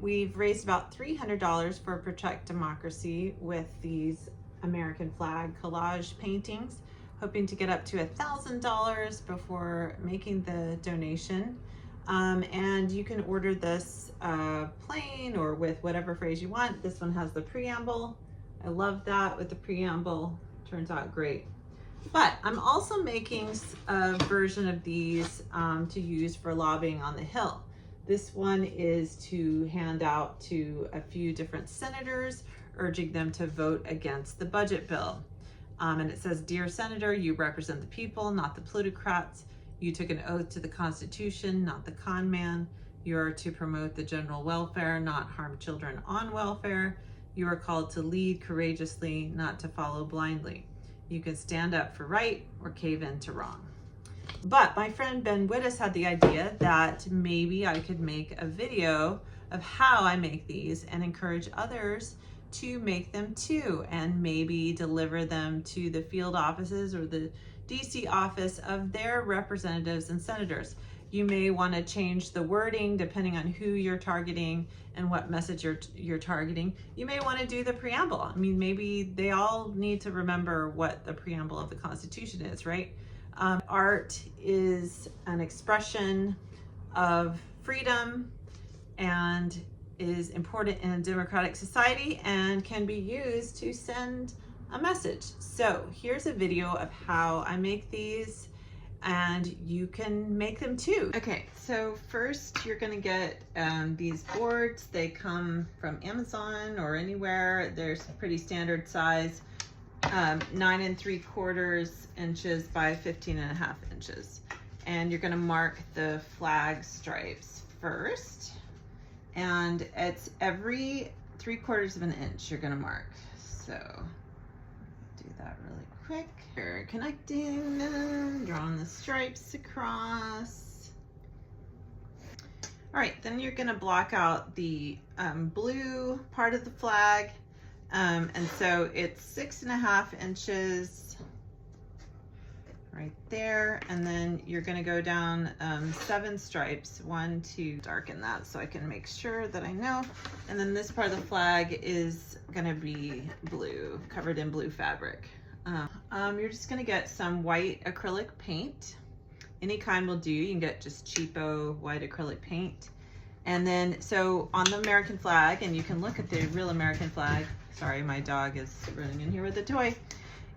We've raised about $300 for Protect Democracy with these American flag collage paintings, hoping to get up to $1,000 before making the donation. And you can order this plain or with whatever phrase you want. This one has the preamble. I love that with the preamble, turns out great. But I'm also making a version of these to use for lobbying on the Hill. This one is to hand out to a few different senators, urging them to vote against the budget bill. And it says, "Dear Senator, you represent the people, not the plutocrats. You took an oath to the Constitution, not the con man. You are to promote the general welfare, not harm children on welfare. You are called to lead courageously, not to follow blindly. You can stand up for right or cave in to wrong." But my friend Ben Wittes had the idea that maybe I could make a video of how I make these and encourage others to make them too, and maybe deliver them to the field offices or the DC office of their representatives and senators. You may want to change the wording depending on who you're targeting and what message you're targeting. You may want to do the preamble. I mean, maybe they all need to remember what the preamble of the Constitution is, right? Art is an expression of freedom and is important in a democratic society and can be used to send a message. So here's a video of how I make these, and you can make them too. Okay, so first you're gonna get these boards. They come from Amazon or anywhere. They're pretty standard size, 9 3/4 inches by 15.5 inches. And you're gonna mark the flag stripes first. And it's every 3/4 of an inch you're gonna mark. So do that really quick. You're connecting them, drawing the stripes across. All right, then you're gonna block out the blue part of the flag. And so it's 6.5 inches right there. And then you're gonna go down 7 stripes, 1, 2, darken that so I can make sure that I know. And then this part of the flag is gonna be blue, covered in blue fabric. You're just gonna get some white acrylic paint. Any kind will do. You can get just cheapo white acrylic paint. And then, so on the American flag, and you can look at the real American flag. Sorry, my dog is running in here with a toy.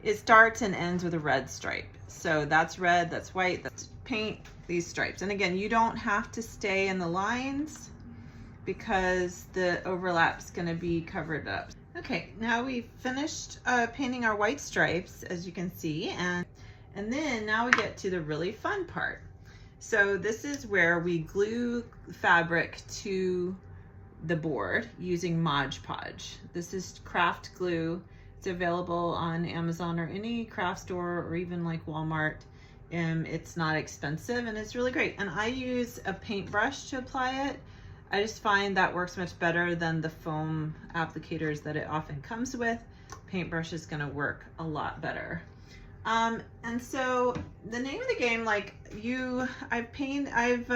It starts and ends with a red stripe. So that's red, that's white, that's paint these stripes. And again, you don't have to stay in the lines because the overlap's gonna be covered up. Okay, now we've finished painting our white stripes, as you can see, and then now we get to the really fun part. So this is where we glue fabric to the board using Mod Podge. This is craft glue. It's available on Amazon or any craft store or even like Walmart. It's not expensive and it's really great. And I use a paintbrush to apply it. I just find that works much better than the foam applicators that it often comes with. Paintbrush is gonna work a lot better. And so the name of the game, like I've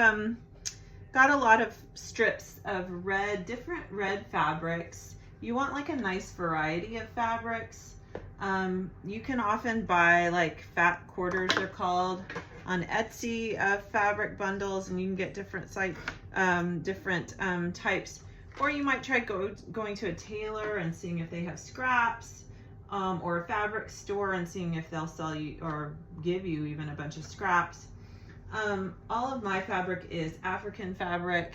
got a lot of strips of different red fabrics. You want like a nice variety of fabrics. You can often buy like fat quarters, they're called, on Etsy, fabric bundles, and you can get different types. Or you might try going to a tailor and seeing if they have scraps, or a fabric store and seeing if they'll sell you or give you even a bunch of scraps. All of my fabric is African fabric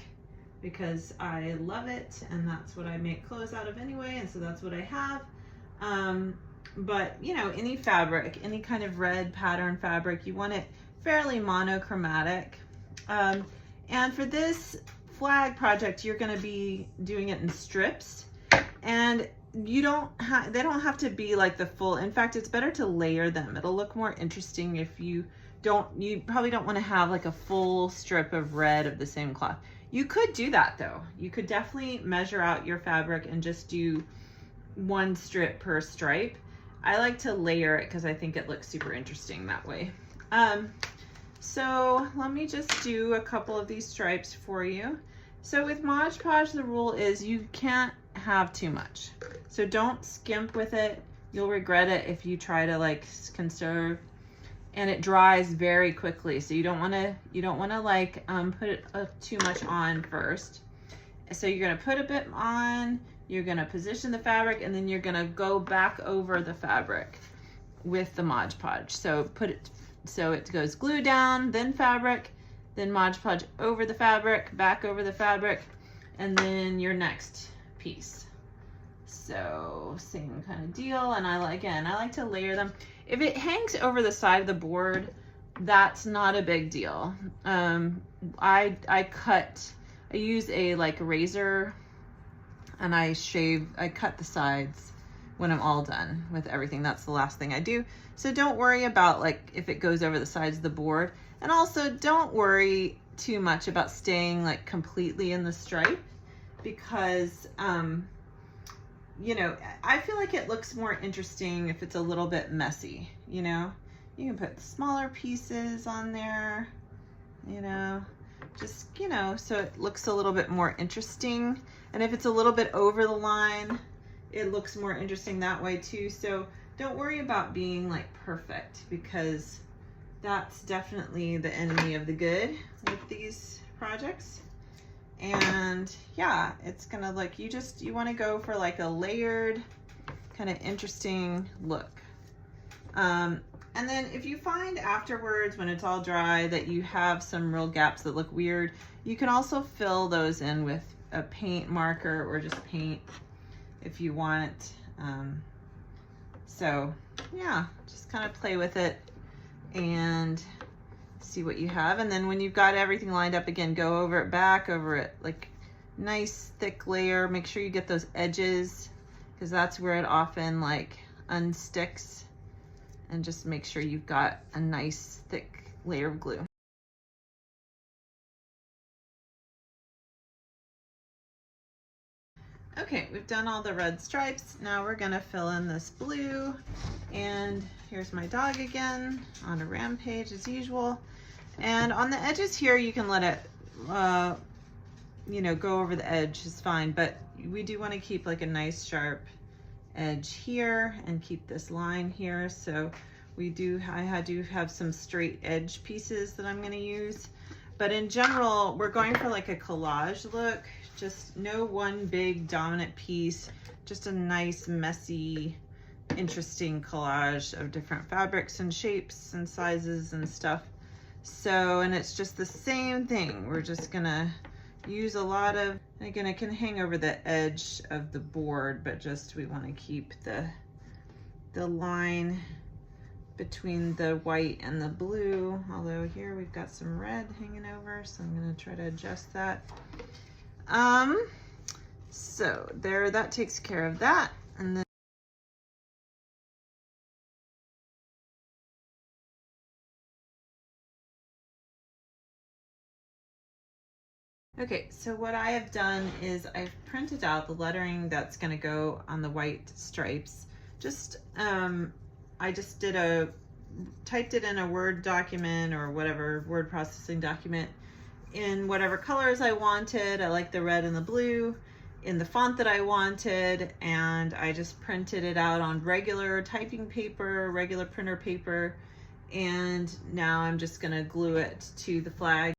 because I love it, and that's what I make clothes out of anyway, and so that's what I have. But you know, any fabric, any kind of red pattern fabric, you want it fairly monochromatic. And for this flag project, you're going to be doing it in strips, and they don't have to be like the full. In fact, it's better to layer them. It'll look more interesting if you probably don't want to have like a full strip of red of the same cloth. You could do that though. You could definitely measure out your fabric and just do 1 strip per stripe. I like to layer it because I think it looks super interesting that way. So let me just do a couple of these stripes for you. So with Mod Podge, the rule is you can't have too much. So don't skimp with it. You'll regret it if you try to like conserve. And it dries very quickly, so you don't want to like put it too much on first. So you're going to put a bit on, you're going to position the fabric, and then you're going to go back over the fabric with the Mod Podge. So put it so it goes glue down, then fabric, then Mod Podge over the fabric, back over the fabric, and then your next piece. So same kind of deal. And I like to layer them. If it hangs over the side of the board, that's not a big deal. I use a like razor and I cut the sides when I'm all done with everything. That's the last thing I do. So don't worry about like if it goes over the sides of the board. And also don't worry too much about staying like completely in the stripe, because you know, I feel like it looks more interesting if it's a little bit messy, you know? You can put smaller pieces on there, you know, just, you know, so it looks a little bit more interesting. And if it's a little bit over the line, it looks more interesting that way too. So don't worry about being like perfect, because that's definitely the enemy of the good with these projects. And yeah, it's gonna like, you want to go for like a layered kind of interesting look. And then if you find afterwards when it's all dry that you have some real gaps that look weird, you can also fill those in with a paint marker or just paint if you want. So yeah, just kind of play with it and see what you have. And then when you've got everything lined up again, go over it, back over it, like nice thick layer. Make sure you get those edges, because that's where it often like unsticks, and just make sure you've got a nice thick layer of glue. Okay, we've done all the red stripes. Now we're gonna fill in this blue, and here's my dog again on a rampage as usual. And on the edges here, you can let it, you know, go over the edge is fine, but we do want to keep like a nice sharp edge here and keep this line here. So I do have some straight edge pieces that I'm going to use, but in general, we're going for like a collage look. Just no one big dominant piece, just a nice, messy, interesting collage of different fabrics and shapes and sizes and stuff. So, and it's just the same thing. We're just gonna use a lot of, again, it can hang over the edge of the board, but just we want to keep the line between the white and the blue. Although here we've got some red hanging over, so I'm gonna try to adjust that. So there, that takes care of that. And then okay, so what I have done is I've printed out the lettering that's going to go on the white stripes. Just, I just typed it in a Word document or whatever, word processing document in whatever colors I wanted. I like the red and the blue in the font that I wanted, and I just printed it out on regular typing paper, regular printer paper, and now I'm just going to glue it to the flag.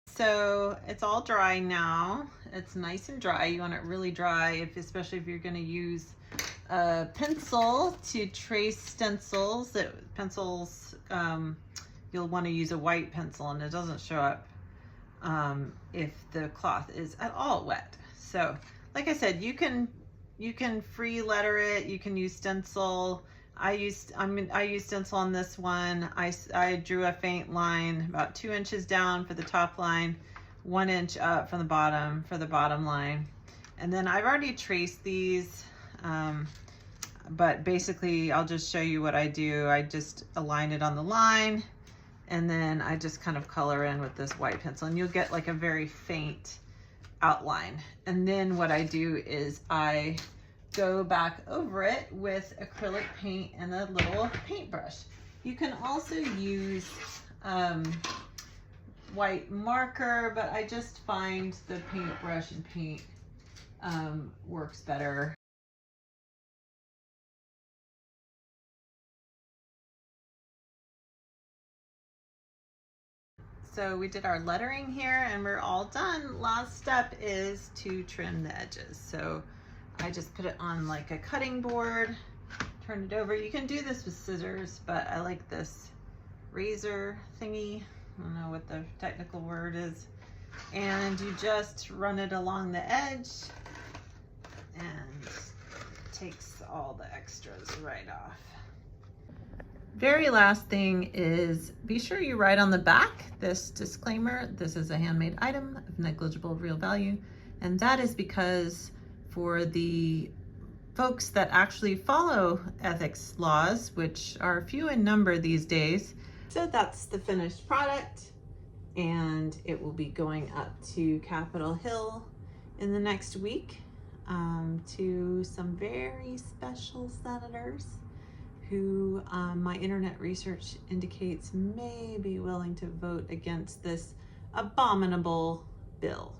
So it's all dry now. It's nice and dry. You want it really dry, especially if you're going to use a pencil to trace stencils. You'll want to use a white pencil, and it doesn't show up if the cloth is at all wet. So like I said, you can free letter it. You can use stencil. I used stencil on this one. I drew a faint line about 2 inches down for the top line, 1 inch up from the bottom for the bottom line. And then I've already traced these, but basically I'll just show you what I do. I just align it on the line, and then I just kind of color in with this white pencil, and you'll get like a very faint outline. And then what I do is I go back over it with acrylic paint and a little paintbrush. You can also use white marker, but I just find the paintbrush and paint works better. So we did our lettering here and we're all done. Last step is to trim the edges. So I just put it on like a cutting board, turn it over. You can do this with scissors, but I like this razor thingy. I don't know what the technical word is. And you just run it along the edge and it takes all the extras right off. Very last thing is be sure you write on the back this disclaimer: this is a handmade item of negligible real value. And that is because for the folks that actually follow ethics laws, which are few in number these days. So that's the finished product, and it will be going up to Capitol Hill in the next week to some very special senators who my internet research indicates may be willing to vote against this abominable bill.